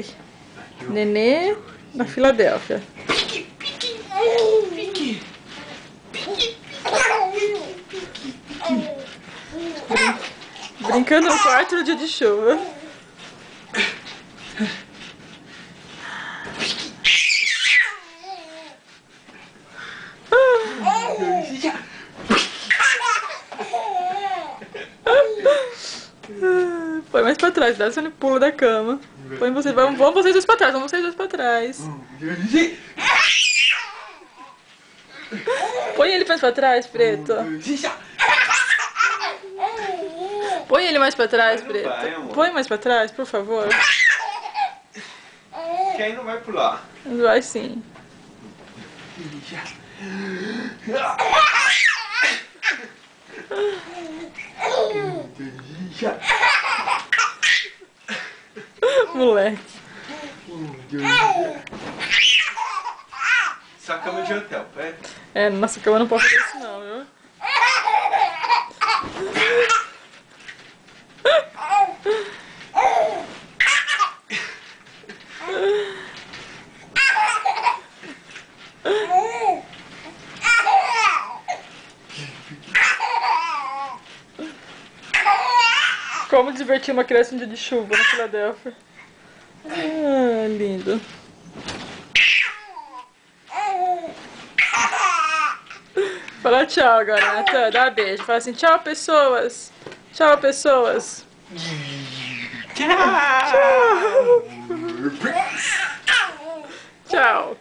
vai. Nenê na Filadélfia. Pique, pique, pique, pique, pique. Brincando no quarto no dia de chuva. Põe mais pra trás, dá ele pula da cama. Põe vocês, vamos vocês dois pra trás, vamos vocês dois pra trás. Põe ele mais pra trás, Preto. Põe ele mais pra trás, Preto. Põe mais pra trás, por favor. Quem não vai pular? Vai sim. Moleque. Isso é a cama de hotel, pé? É, nossa cama não pode fazer isso não, viu? Como divertir uma criança no dia de chuva na Filadélfia. Ah, lindo. Fala tchau agora, Natan. Dá um beijo. Fala assim, tchau, pessoas. Tchau, pessoas. Tchau! Tchau. Tchau.